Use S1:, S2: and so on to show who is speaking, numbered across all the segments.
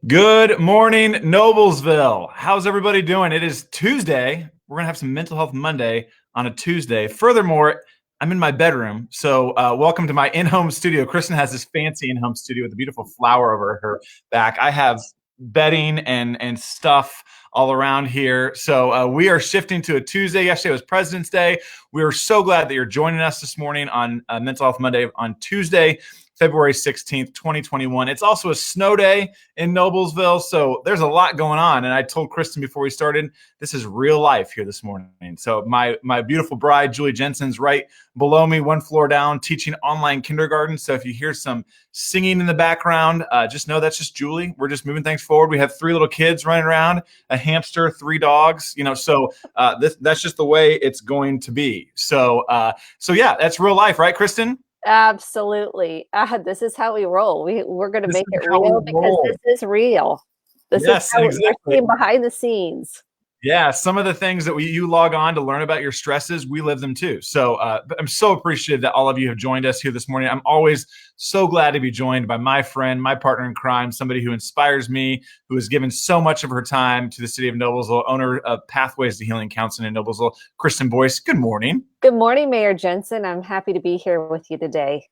S1: Good morning, Noblesville. How's everybody doing? It is Tuesday. We're going to have some Mental Health Monday on a Tuesday. Furthermore, I'm in my bedroom. So welcome to my in-home studio. Kristen has this fancy in-home studio with a beautiful flower over her back. I have bedding and stuff all around here. So we are shifting to a Tuesday. Yesterday was President's Day. We are so glad that you're joining us this morning on Mental Health Monday on Tuesday, February 16th, 2021. It's also a snow day in Noblesville, so there's a lot going on. And I told Kristen before we started, this is real life here this morning. So my beautiful bride, Julie Jensen's right below me, one floor down, teaching online kindergarten. So if you hear some singing in the background, just know that's just Julie. We're just moving things forward. We have 3 little kids running around, a hamster, 3 dogs, so that's just the way it's going to be. So yeah, that's real life, right, Kristen?
S2: Absolutely. This is how we roll. We're going to make it real because this is real. This is how we're seeing behind the scenes.
S1: Yeah, some of the things that you log on to learn about your stresses, we live them too. So I'm so appreciative that all of you have joined us here this morning. I'm always so glad to be joined by my friend, my partner in crime, somebody who inspires me, who has given so much of her time to the city of Noblesville, owner of Pathways to Healing Counseling in Noblesville, Kristen Boyce. Good morning.
S2: Good morning, Mayor Jensen. I'm happy to be here with you today.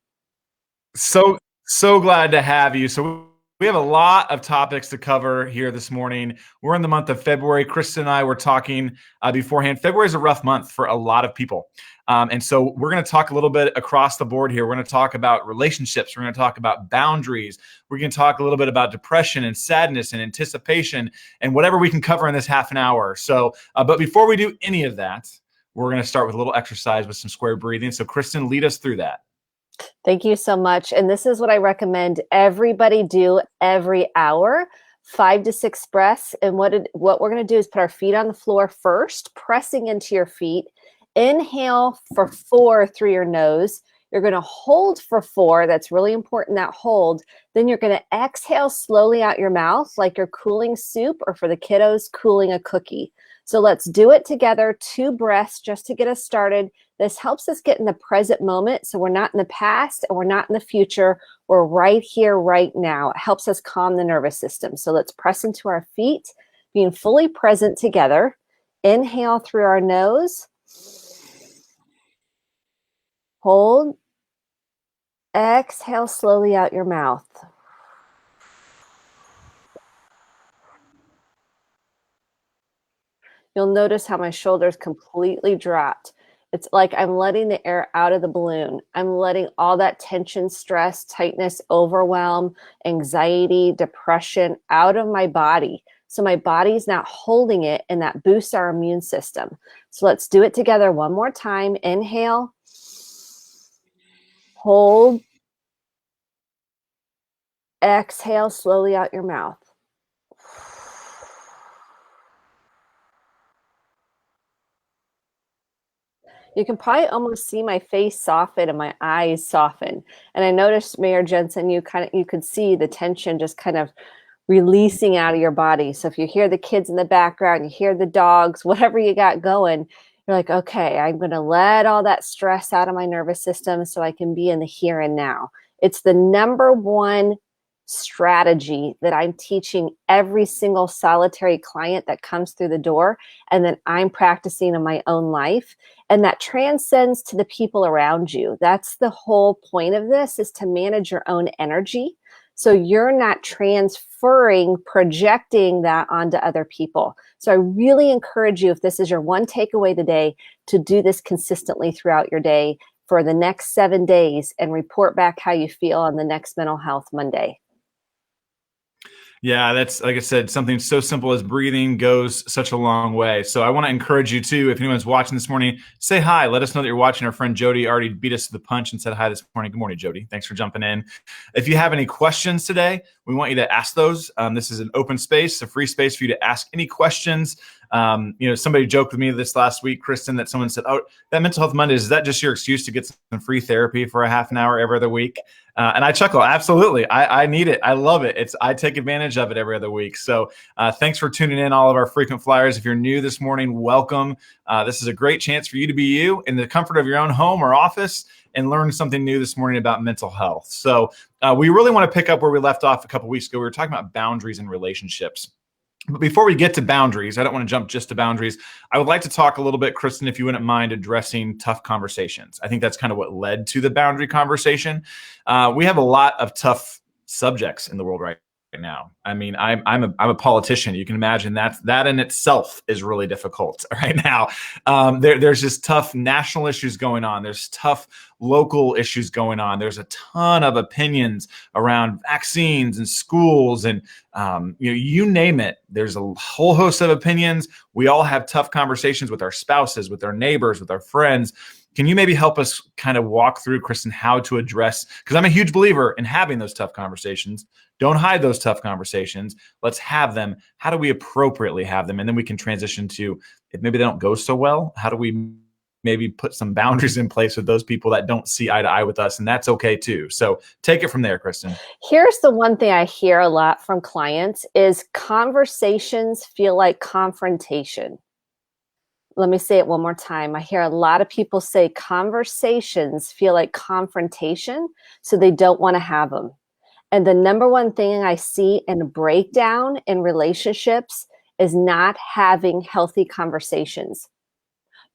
S1: So glad to have you. So we have a lot of topics to cover here this morning. We're in the month of February. Kristen and I were talking beforehand. February is a rough month for a lot of people. And so we're going to talk a little bit across the board here. We're going to talk about relationships. We're going to talk about boundaries. We're going to talk a little bit about depression and sadness and anticipation and whatever we can cover in this half an hour. So, but before we do any of that, we're going to start with a little exercise with some square breathing. So Kristen, lead us through that.
S2: Thank you so much. And this is what I recommend everybody do every hour, 5 to 6 breaths. And what we're going to do is put our feet on the floor first, pressing into your feet. Inhale for 4 through your nose. You're going to hold for 4. That's really important, that hold. Then you're going to exhale slowly out your mouth like you're cooling soup, or for the kiddos, cooling a cookie. So let's do it together, 2 breaths just to get us started. This helps us get in the present moment, so we're not in the past and we're not in the future. We're right here, right now. It helps us calm the nervous system. So let's press into our feet, being fully present together. Inhale through our nose. Hold. Exhale slowly out your mouth. You'll notice how my shoulders completely dropped. It's like I'm letting the air out of the balloon. I'm letting all that tension, stress, tightness, overwhelm, anxiety, depression out of my body. So my body's not holding it, and that boosts our immune system. So let's do it together one more time. Inhale. Hold. Exhale slowly out your mouth. You can probably almost see my face soften and my eyes soften. And I noticed, Mayor Jensen, you could see the tension just kind of releasing out of your body. So if you hear the kids in the background, you hear the dogs, whatever you got going, you're like, okay, I'm going to let all that stress out of my nervous system so I can be in the here and now. It's the number one strategy that I'm teaching every single solitary client that comes through the door, and that I'm practicing in my own life. And that transcends to the people around you. That's the whole point of this, is to manage your own energy. So you're not transferring, projecting that onto other people. So I really encourage you, if this is your one takeaway today, to do this consistently throughout your day for the next 7 days and report back how you feel on the next Mental Health Monday.
S1: Yeah, that's, like I said, something so simple as breathing goes such a long way. So I want to encourage you too, if anyone's watching this morning, say hi. Let us know that you're watching. Our friend Jody already beat us to the punch and said hi this morning. Good morning, Jody. Thanks for jumping in. If you have any questions today, we want you to ask those. This is an open space, a free space for you to ask any questions. Somebody joked with me this last week, Kristen, that someone said, oh, that Mental Health Mondays, is that just your excuse to get some free therapy for a half an hour every other week? And I chuckle. Absolutely. I need it. I love it. I take advantage of it every other week. So thanks for tuning in, all of our frequent flyers. If you're new this morning, welcome. This is a great chance for you to be you in the comfort of your own home or office and learn something new this morning about mental health. So we really want to pick up where we left off a couple weeks ago. We were talking about boundaries and relationships. But before we get to boundaries, I don't want to jump just to boundaries. I would like to talk a little bit, Kristen, if you wouldn't mind addressing tough conversations. I think that's kind of what led to the boundary conversation. We have a lot of tough subjects in the world right now. I mean, I'm a politician. You can imagine that in itself is really difficult right now. There's just tough national issues going on. There's tough local issues going on. There's a ton of opinions around vaccines and schools and you name it. There's a whole host of opinions. We all have tough conversations with our spouses, with our neighbors, with our friends. Can you maybe help us kind of walk through, Kristen, how to address, because I'm a huge believer in having those tough conversations. Don't hide those tough conversations. Let's have them. How do we appropriately have them? And then we can transition to, if maybe they don't go so well, how do we maybe put some boundaries in place with those people that don't see eye to eye with us? And that's okay too. So take it from there, Kristen.
S2: Here's the one thing I hear a lot from clients is conversations feel like confrontation. Let me say it one more time. I hear a lot of people say conversations feel like confrontation, so they don't want to have them. And the number one thing I see in a breakdown in relationships is not having healthy conversations.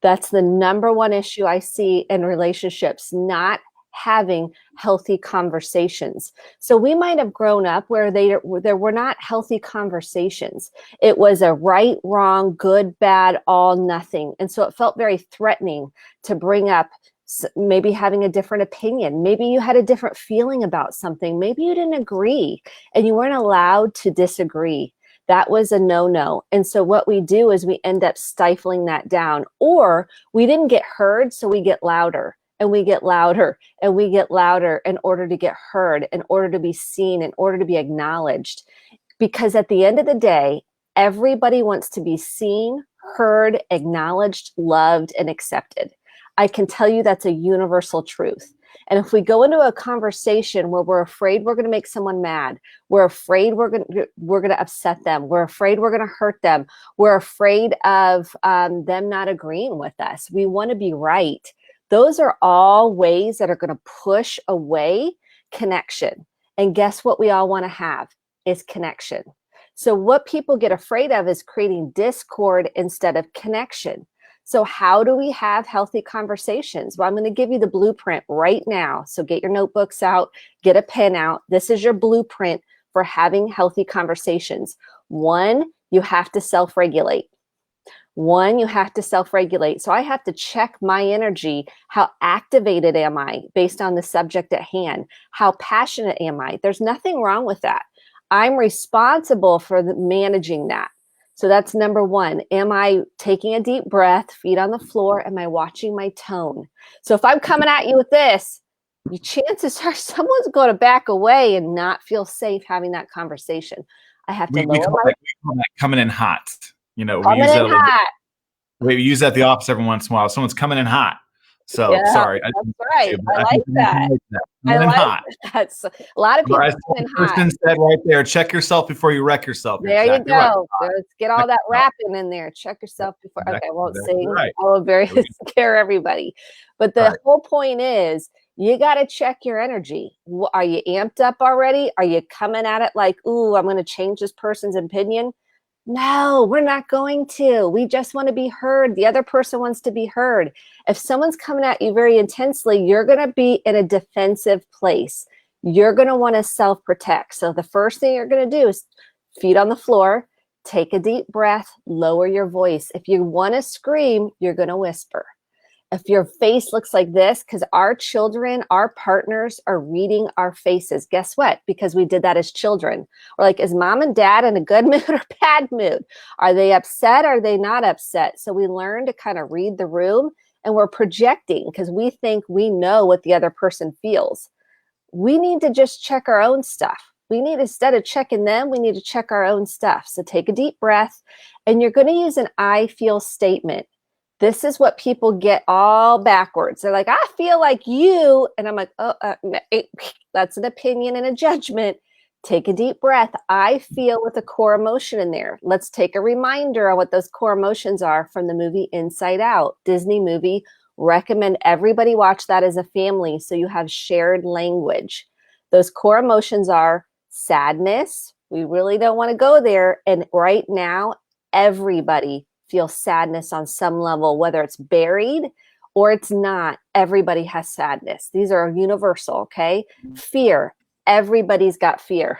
S2: That's the number one issue I see in relationships, not having healthy conversations. So we might have grown up where there were not healthy conversations. It was a right, wrong, good, bad, all, nothing. And so it felt very threatening to bring up maybe having a different opinion. Maybe you had a different feeling about something. Maybe you didn't agree and you weren't allowed to disagree. That was a no-no. And so what we do is we end up stifling that down, or we didn't get heard, so we get louder and we get louder and we get louder in order to get heard, in order to be seen, in order to be acknowledged. Because at the end of the day, everybody wants to be seen, heard, acknowledged, loved, and accepted. I can tell you that's a universal truth. And if we go into a conversation where we're afraid we're going to make someone mad, we're afraid we're going to upset them, we're afraid we're going to hurt them, we're afraid of them not agreeing with us, we want to be right. Those are all ways that are going to push away connection. And guess what we all want to have is connection. So what people get afraid of is creating discord instead of connection. So how do we have healthy conversations? Well, I'm going to give you the blueprint right now. So get your notebooks out, get a pen out. This is your blueprint for having healthy conversations. One, you have to self-regulate. So I have to check my energy. How activated am I based on the subject at hand? How passionate am I? There's nothing wrong with that. I'm responsible for managing that. So that's number one. Am I taking a deep breath, feet on the floor? Am I watching my tone? So if I'm coming at you with this, your chances are someone's going to back away and not feel safe having that conversation. I have to
S1: we call that coming in hot. You know,
S2: we
S1: use that at the office every once in a while. Someone's coming in hot. So
S2: yeah,
S1: sorry.
S2: That's right. I like that. I like that. So, a lot of people coming in hot.
S1: Kristen said right there, check yourself before you wreck yourself.
S2: There you go. Right. Let's get all that rapping in there. Check yourself before. Okay, I won't sing. Right. I will scare everybody. But the whole point is, you got to check your energy. Are you amped up already? Are you coming at it like, ooh, I'm going to change this person's opinion? No, we're not going to. We just want to be heard. The other person wants to be heard. If someone's coming at you very intensely, you're going to be in a defensive place. You're going to want to self-protect. So the first thing you're going to do is feet on the floor, take a deep breath, lower your voice. If you want to scream, you're going to whisper. If your face looks like this, because our children, our partners are reading our faces. Guess what? Because we did that as children. We're like, is mom and dad in a good mood or bad mood? Are they upset? Are they not upset? So we learn to kind of read the room, and we're projecting because we think we know what the other person feels. We need to just check our own stuff. We need, instead of checking them, we need to check our own stuff. So take a deep breath, and you're going to use an I feel statement. This is what people get all backwards. They're like, I feel like you. And I'm like, oh, that's an opinion and a judgment. Take a deep breath. I feel with a core emotion in there. Let's take a reminder on what those core emotions are from the movie Inside Out, Disney movie. Recommend everybody watch that as a family so you have shared language. Those core emotions are sadness. We really don't want to go there. And right now, everybody feels sadness on some level, whether it's buried or it's not. Everybody has sadness. These are universal, okay? Fear. Everybody's got fear.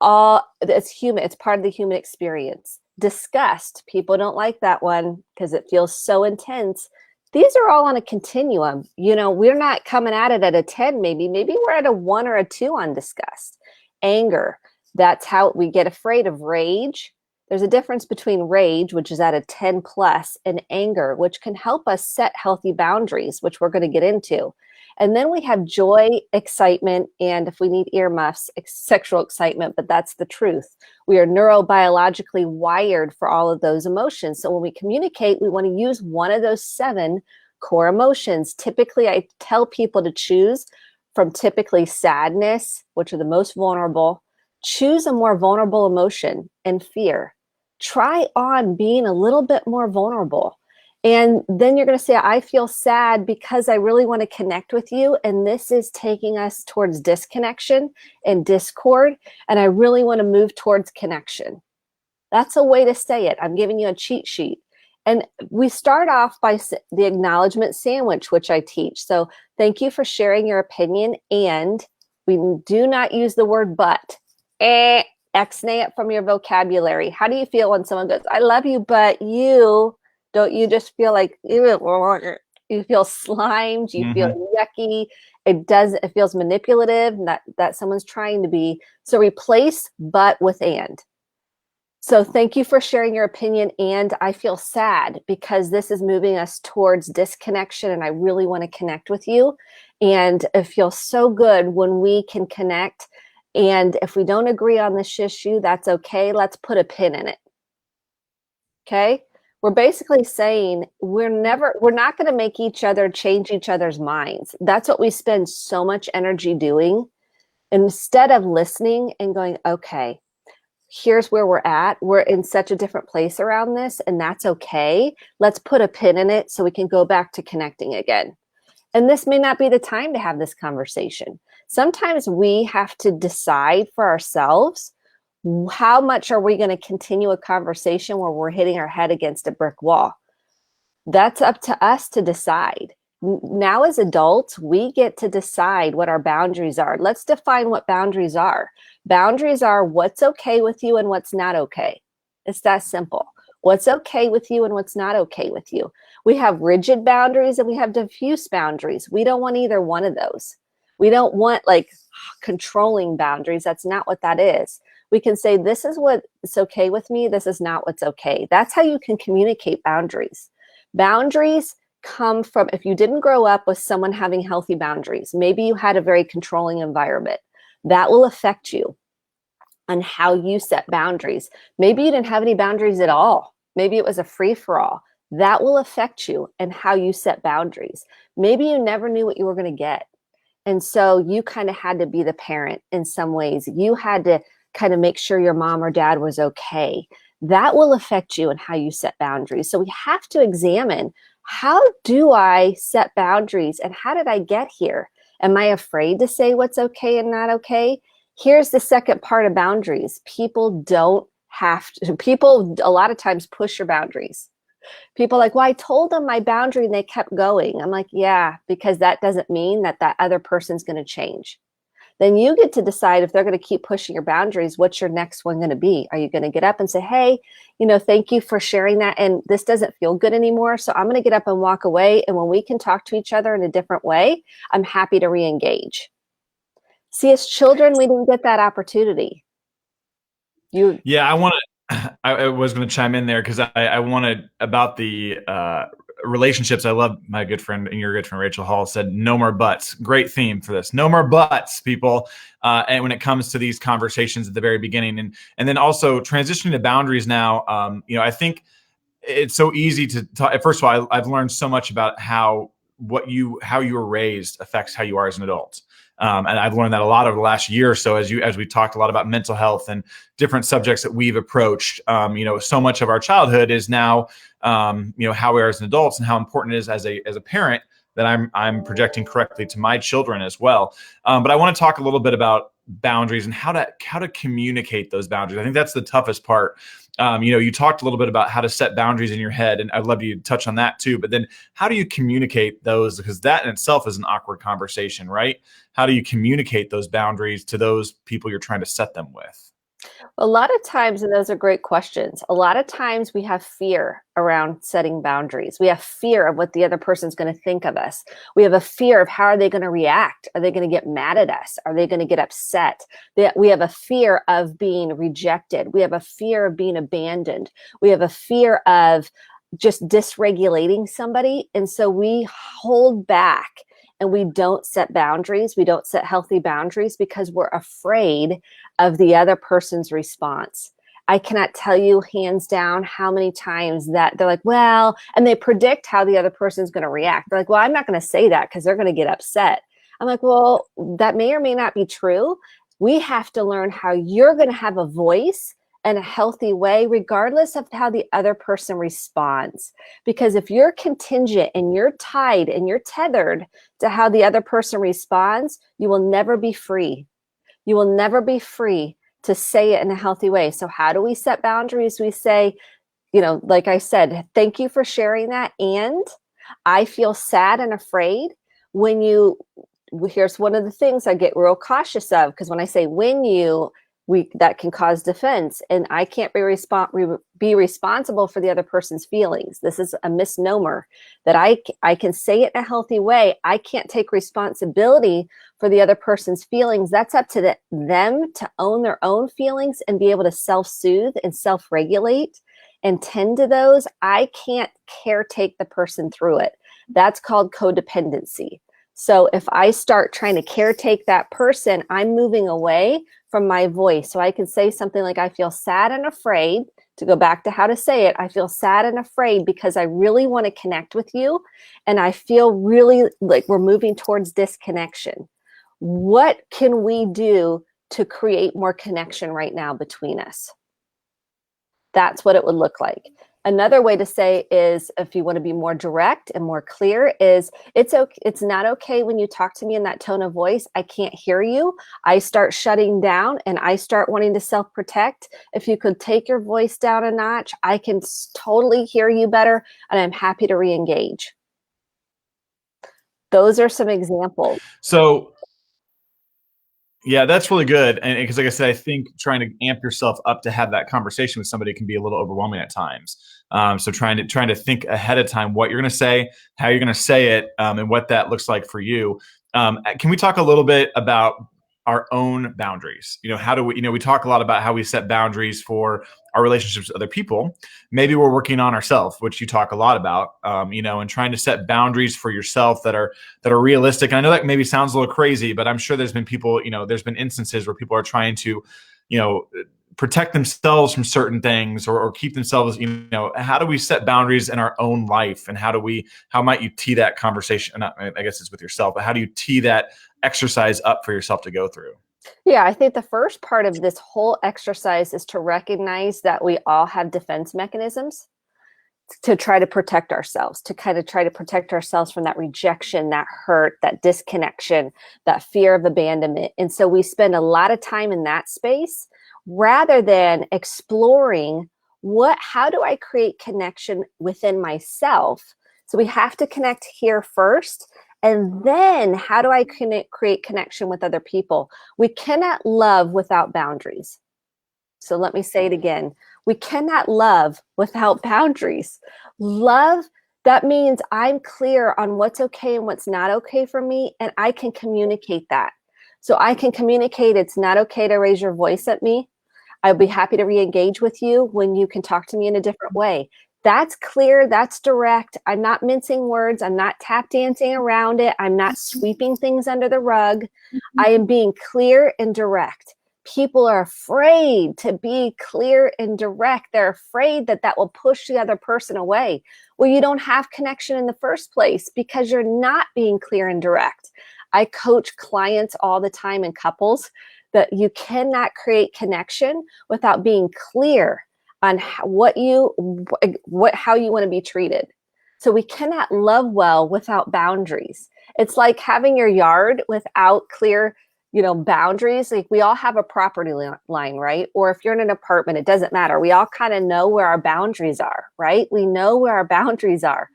S2: It's human. It's part of the human experience. Disgust. People don't like that one because it feels so intense. These are all on a continuum. You know, we're not coming at it at a 10, maybe we're at a 1 or a 2 on disgust. Anger. That's how we get afraid of. Rage. There's a difference between rage, which is at a 10 plus, and anger, which can help us set healthy boundaries, which we're going to get into. And then we have joy, excitement, and if we need earmuffs, sexual excitement, but that's the truth. We are neurobiologically wired for all of those emotions. So when we communicate, we want to use one of those 7 core emotions. Typically, I tell people to choose from typically sadness, which are the most vulnerable. Choose a more vulnerable emotion, and fear. Try on being a little bit more vulnerable. And then you're going to say, I feel sad because I really want to connect with you. And this is taking us towards disconnection and discord. And I really want to move towards connection. That's a way to say it. I'm giving you a cheat sheet. And we start off by the acknowledgement sandwich, which I teach. So thank you for sharing your opinion. And we do not use the word but. X-nay it from your vocabulary. How do you feel when someone goes, I love you, but you... Don't you just feel like you feel slimed, you feel yucky, it feels manipulative, that someone's trying to be. So replace but with and. So thank you for sharing your opinion, and I feel sad because this is moving us towards disconnection and I really want to connect with you. And it feels so good when we can connect. And if we don't agree on this issue, that's okay. Let's put a pin in it. Okay? We're basically saying we're not going to make each other change each other's minds. That's what we spend so much energy doing. Instead of listening and going, okay, here's where we're at. We're in such a different place around this, and that's okay. Let's put a pin in it so we can go back to connecting again. And this may not be the time to have this conversation. Sometimes we have to decide for ourselves, how much are we going to continue a conversation where we're hitting our head against a brick wall? That's up to us to decide. Now, as adults, we get to decide what our boundaries are. Let's define what boundaries are. Boundaries are what's okay with you and what's not okay. It's that simple. What's okay with you and what's not okay with you. We have rigid boundaries and we have diffuse boundaries. We don't want either one of those. We don't want like controlling boundaries. That's not what that is. We can say, this is what's okay with me. This is not what's okay. That's how you can communicate boundaries. Boundaries come from, if you didn't grow up with someone having healthy boundaries, maybe you had a very controlling environment, that will affect you on how you set boundaries. Maybe you didn't have any boundaries at all. Maybe it was a free-for-all. That will affect you and how you set boundaries. Maybe you never knew what you were going to get. And so you kind of had to be the parent in some ways. You had to kind of make sure your mom or dad was okay. That will affect you and how you set boundaries. So we have to examine, how do I set boundaries and how did I get here? Am I afraid to say what's okay and not okay? Here's the second part of boundaries. People a lot of times push your boundaries. People are like, well, I told them my boundary and they kept going. I'm like, yeah, because that doesn't mean that other person's going to change. Then you get to decide if they're going to keep pushing your boundaries, what's your next one going to be? Are you going to get up and say, hey, thank you for sharing that. And this doesn't feel good anymore. So I'm going to get up and walk away. And when we can talk to each other in a different way, I'm happy to re-engage. See, as children, we didn't get that opportunity.
S1: I was going to chime in there because I wanted about the relationships. I love my good friend and your good friend Rachel Hall said, no more buts. Great theme for this. No more buts, people. And when it comes to these conversations at the very beginning, and then also transitioning to boundaries now, I think it's so easy to talk. First of all, I've learned so much about how you were raised affects how you are as an adult. And I've learned that a lot over the last year or so, as we talked a lot about mental health and different subjects that we've approached. So much of our childhood is now, how we are as an adults, and how important it is as a parent that I'm projecting correctly to my children as well. But I want to talk a little bit about boundaries and how to communicate those boundaries. I think that's the toughest part. You talked a little bit about how to set boundaries in your head, and I'd love you to touch on that too. But then how do you communicate those? Because that in itself is an awkward conversation, right? How do you communicate those boundaries to those people you're trying to set them with?
S2: A lot of times, and those are great questions, a lot of times we have fear around setting boundaries. We have fear of what the other person's going to think of us. We have a fear of how are they going to react? Are they going to get mad at us? Are they going to get upset? We have a fear of being rejected. We have a fear of being abandoned. We have a fear of just dysregulating somebody. And so we hold back and we don't set boundaries. We don't set healthy boundaries because we're afraid of the other person's response. I cannot tell you hands down how many times that they're like, well, and they predict how the other person's going to react. They're like, well, I'm not going to say that because they're going to get upset. I'm like, well, that may or may not be true. We have to learn how you're going to have a voice in a healthy way, regardless of how the other person responds. Because if you're contingent and you're tied and you're tethered to how the other person responds, you will never be free. You will never be free to say it in a healthy way. So how do we set boundaries? We say, like I said, thank you for sharing that. And I feel sad and afraid when here's one of the things I get real cautious of, because when I say that can cause defense, and I can't be responsible for the other person's feelings. This is a misnomer that I can say it in a healthy way. I can't take responsibility for the other person's feelings. That's up to them to own their own feelings and be able to self-soothe and self-regulate and tend to those. I can't caretake the person through it. That's called codependency. So if I start trying to caretake that person, I'm moving away from my voice. So I can say something like, I feel sad and afraid, to go back to how to say it. I feel sad and afraid because I really want to connect with you. And I feel really like we're moving towards disconnection. What can we do to create more connection right now between us? That's what it would look like. Another way to say is, if you want to be more direct and more clear, is it's okay. It's not okay when you talk to me in that tone of voice. I can't hear you. I start shutting down and I start wanting to self-protect. If you could take your voice down a notch, I can totally hear you better, and I'm happy to re-engage. Those are some examples.
S1: So yeah, that's really good. And because, like I said, I think trying to amp yourself up to have that conversation with somebody can be a little overwhelming at times. So trying to think ahead of time what you're going to say, how you're going to say it, and what that looks like for you. Can we talk a little bit about our own boundaries? How do we talk a lot about how we set boundaries for our relationships with other people. Maybe we're working on ourselves, which you talk a lot about, and trying to set boundaries for yourself that are realistic. And I know that maybe sounds a little crazy, but I'm sure there's been people, there's been instances where people are trying to, protect themselves from certain things or keep themselves, how do we set boundaries in our own life? And how might you tee that conversation? I guess it's with yourself, but how do you tee that exercise up for yourself to go through?
S2: Yeah, I think the first part of this whole exercise is to recognize that we all have defense mechanisms to try to protect ourselves, to kind of try to protect ourselves from that rejection, that hurt, that disconnection, that fear of abandonment. And so we spend a lot of time in that space rather than exploring how do I create connection within myself? So we have to connect here first. And then how do I create connection with other people? We cannot love without boundaries. So let me say it again. We cannot love without boundaries. Love, that means I'm clear on what's okay and what's not okay for me, and I can communicate that. So I can communicate it's not okay to raise your voice at me. I'll be happy to re-engage with you when you can talk to me in a different way. That's clear, that's direct. I'm not mincing words. I'm not tap dancing around it. I'm not sweeping things under the rug. I am being clear and direct. People are afraid to be clear and direct. They're afraid that that will push the other person away. Well, you don't have connection in the first place because you're not being clear and direct. I coach clients all the time in couples that you cannot create connection without being clear on how you want to be treated. So we cannot love well without boundaries. It's like having your yard without clear, boundaries. Like we all have a property line, right? Or if you're in an apartment, it doesn't matter. We all kind of know where our boundaries are, right? We know where our boundaries are.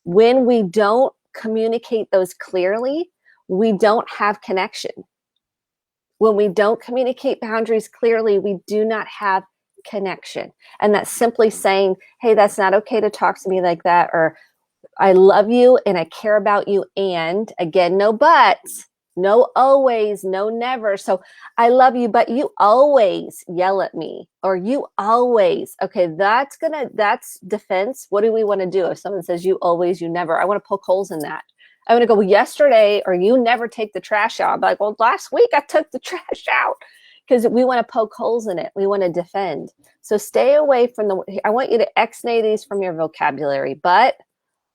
S2: When we don't communicate those clearly, we don't have connection. When we don't communicate boundaries clearly, we do not have connection. And that's simply saying, hey, that's not okay to talk to me like that, or I love you and I care about you. And again, no buts, no always, no never. So I love you, but you always yell at me, or you always, okay, that's defense. What do we want to do? If someone says you always, you never, I want to poke holes in that. I want to go, well, yesterday, or you never take the trash out. I'm like, well, last week I took the trash out, because we want to poke holes in it. We want to defend. So stay away from I want you to ex-nay these from your vocabulary, but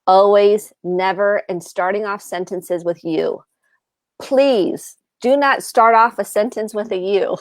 S2: always, never, and starting off sentences with you. Please do not start off a sentence with a you.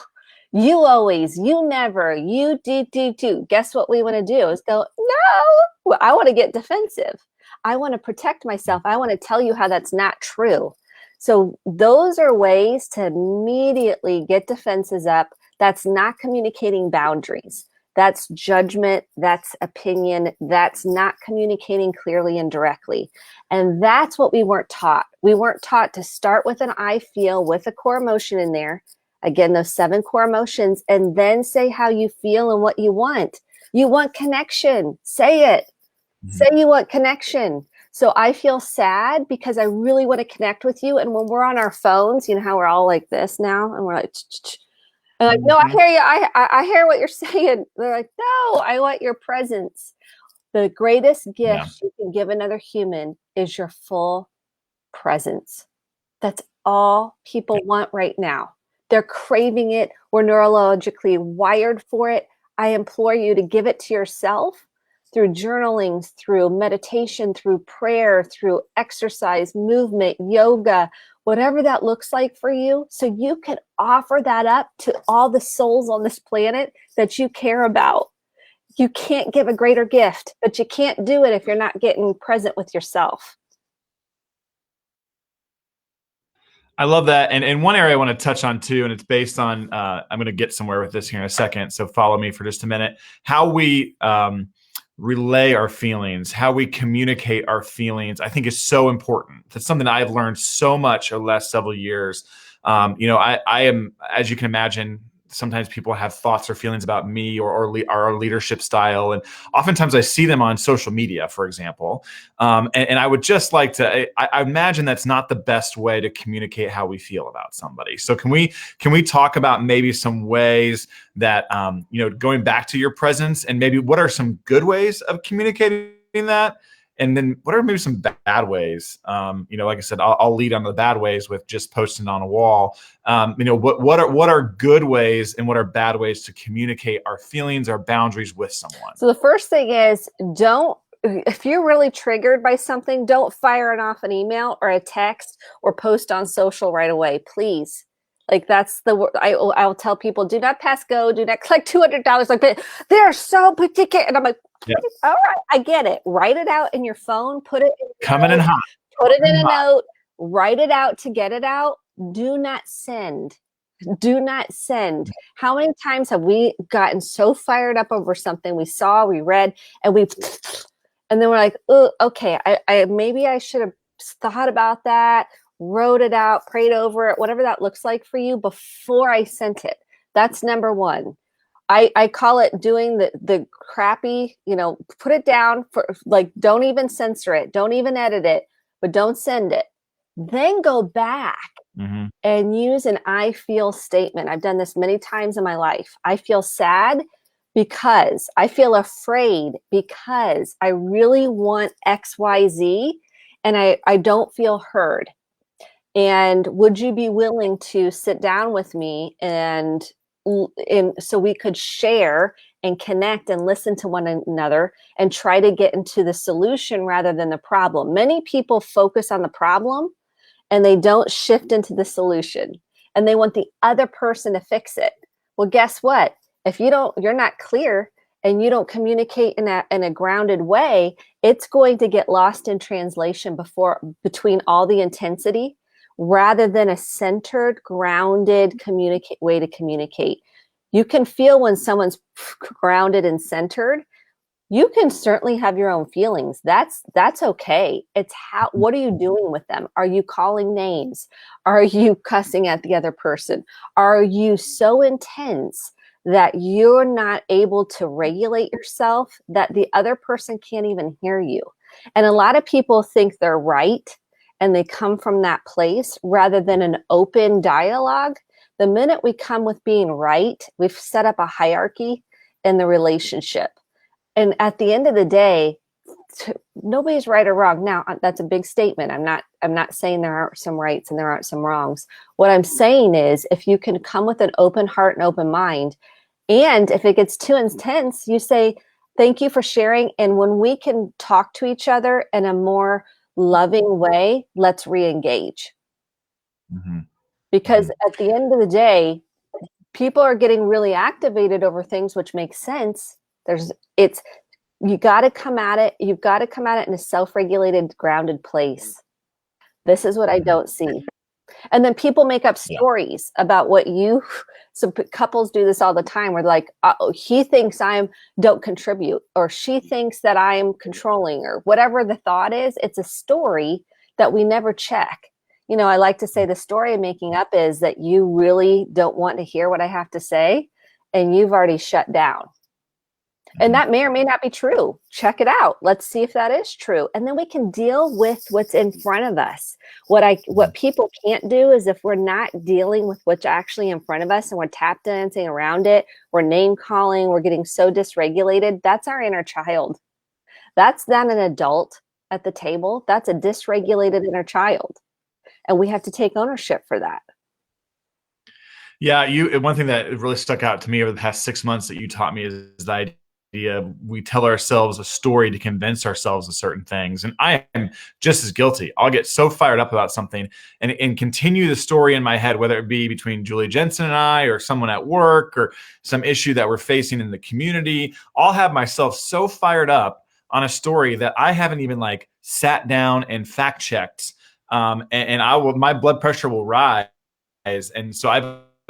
S2: You always, you never, you do. Guess what we want to do is go, no, well, I want to get defensive. I want to protect myself. I want to tell you how that's not true. So those are ways to immediately get defenses up. That's not communicating boundaries. That's judgment. That's opinion. That's not communicating clearly and directly. And that's what we weren't taught. We weren't taught to start with an I feel with a core emotion in there. Again, those 7 core emotions, and then say how you feel and what you want. You want connection. Say it. Say you want connection. So I feel sad because I really want to connect with you. And when we're on our phones, you know how we're all like this now, and we're like, and like, no, I hear you. I hear what you're saying. They're like, no, I want your presence. The greatest gift you can give another human is your full presence. That's all people want right now. They're craving it. We're neurologically wired for it. I implore you to give it to yourself through journaling, through meditation, through prayer, through exercise, movement, yoga, whatever that looks like for you, so you can offer that up to all the souls on this planet that you care about. You can't give a greater gift, but you can't do it if you're not getting present with yourself.
S1: I love that. And one area I want to touch on too, and it's based on, I'm going to get somewhere with this here in a second, so follow me for just a minute. How we relay our feelings, how we communicate our feelings, I think is so important. That's something I've learned so much over the last several years. I am, as you can imagine, sometimes people have thoughts or feelings about me or our leadership style. And oftentimes I see them on social media, for example. And I would just like to, I imagine that's not the best way to communicate how we feel about somebody. So can we talk about maybe some ways that, going back to your presence, and maybe what are some good ways of communicating that? And then what are maybe some bad ways? Like I said, I'll lead on the bad ways with just posting on a wall. What are good ways and what are bad ways to communicate our feelings, our boundaries with someone?
S2: So the first thing is, if you're really triggered by something, don't fire it off an email or a text or post on social right away, please. Like that's I'll tell people, do not pass go, do not collect $200. Like they're so particular. And I'm like, all right, I get it. Write it out in your phone, put it
S1: coming in hot.
S2: Put it in a note, write it out to get it out. Do not send. Do not send. How many times have we gotten so fired up over something we saw, we read, and then we're like, oh, okay, I maybe I should have thought about that, wrote it out, prayed over it, whatever that looks like for you before I sent it. That's number one. I call it doing the crappy, put it down for like, don't even censor it. Don't even edit it, but don't send it. Then go back and use an I feel statement. I've done this many times in my life. I feel sad because I feel afraid because I really want XYZ and I don't feel heard. And would you be willing to sit down with me and so we could share and connect and listen to one another and try to get into the solution rather than the problem? Many people focus on the problem and they don't shift into the solution, and they want the other person to fix it. Well, guess what? If you're not clear and you don't communicate in a grounded way, it's going to get lost in translation between all the intensity, rather than a centered, grounded way to communicate. You can feel when someone's grounded and centered. You can certainly have your own feelings. That's okay. It's what are you doing with them? Are you calling names? Are you cussing at the other person? Are you so intense that you're not able to regulate yourself, that the other person can't even hear you? And a lot of people think they're right, and they come from that place rather than an open dialogue. The minute we come with being right, we've set up a hierarchy in the relationship. And at the end of the day, nobody's right or wrong. Now, that's a big statement. I'm not saying there aren't some rights and there aren't some wrongs. What I'm saying is, if you can come with an open heart and open mind, and if it gets too intense, you say, thank you for sharing. And when we can talk to each other in a more loving way, let's re-engage.
S1: Mm-hmm.
S2: Because at the end of the day, people are getting really activated over things, which makes sense. You got to come at it. You've got to come at it in a self-regulated, grounded place. This is what I don't see. And then people make up stories about so couples do this all the time. Where like, he thinks don't contribute, or she thinks that I'm controlling, or whatever the thought is. It's a story that we never check. I like to say the story I'm making up is that you really don't want to hear what I have to say, and you've already shut down. And that may or may not be true. Check it out. Let's see if that is true. And then we can deal with what's in front of us. What people can't do is, if we're not dealing with what's actually in front of us and we're tap dancing around it, we're name calling, we're getting so dysregulated, that's our inner child. That's not an adult at the table. That's a dysregulated inner child. And we have to take ownership for that.
S1: Yeah, one thing that really stuck out to me over the past 6 months that you taught me is the idea we tell ourselves a story to convince ourselves of certain things. And I am just as guilty. I'll get so fired up about something and continue the story in my head, whether it be between Julie Jensen and I, or someone at work, or some issue that we're facing in the community. I'll have myself so fired up on a story that I haven't even sat down and fact checked. And my blood pressure will rise. And so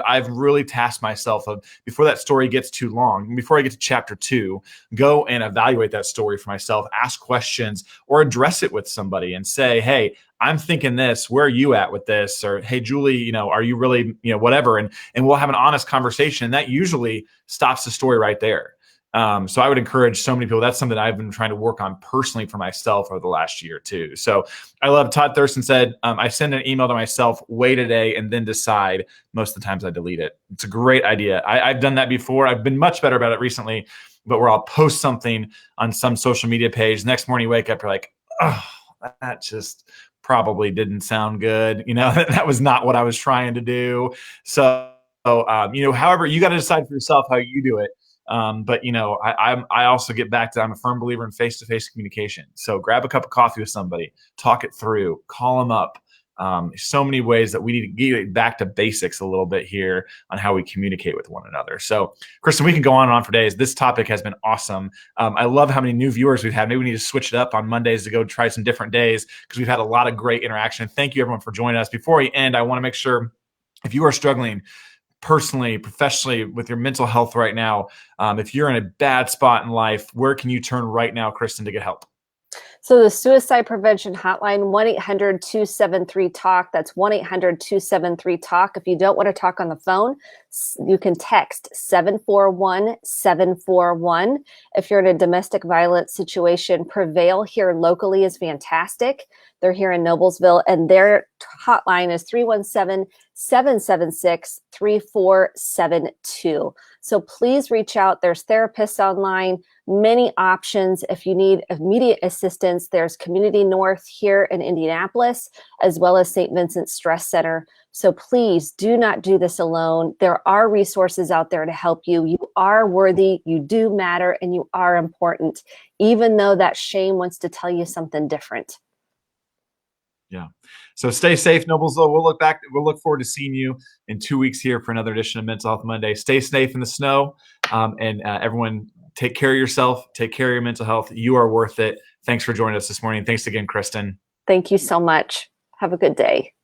S1: I've really tasked myself of, before that story gets too long, before I get to chapter 2, go and evaluate that story for myself, ask questions, or address it with somebody and say, hey, I'm thinking this, where are you at with this? Or, hey, Julie, are you really, whatever. And we'll have an honest conversation. And that usually stops the story right there. So I would encourage so many people. That's something I've been trying to work on personally for myself over the last year too. So I love Todd Thurston said, I send an email to myself, wait a day, and then decide. Most of the times I delete it. It's a great idea. I've done that before. I've been much better about it recently, but where I'll post something on some social media page. Next morning you wake up, you're like, oh, that just probably didn't sound good. That was not what I was trying to do. So, however, you got to decide for yourself how you do it. But I also get back to, I'm a firm believer in face-to-face communication. So grab a cup of coffee with somebody, talk it through, call them up. So many ways that we need to get back to basics a little bit here on how we communicate with one another. So Kristen, we can go on and on for days. This topic has been awesome. I love how many new viewers we've had. Maybe we need to switch it up on Mondays to go try some different days, because we've had a lot of great interaction. Thank you everyone for joining us. Before we end, I want to make sure, if you are struggling personally, professionally, with your mental health right now, if you're in a bad spot in life, where can you turn right now, Kristen, to get help?
S2: So the suicide prevention hotline, 1-800-273-TALK. That's 1-800-273-TALK. If you don't want to talk on the phone, You can text 741-741. If you're in a domestic violence situation, Prevail here locally is fantastic. They're here in Noblesville, and their hotline is 317-776-3472. So please reach out. There's therapists online, many options. If you need immediate assistance, there's Community North here in Indianapolis, as well as St. Vincent Stress Center. So please do not do this alone. There are resources out there to help you. You are worthy, you do matter, and you are important, even though that shame wants to tell you something different.
S1: Yeah. So stay safe, Noblesville. We'll look forward to seeing you in 2 weeks here for another edition of Mental Health Monday. Stay safe in the snow. And everyone, take care of yourself. Take care of your mental health. You are worth it. Thanks for joining us this morning. Thanks again, Kristen.
S2: Thank you so much. Have a good day.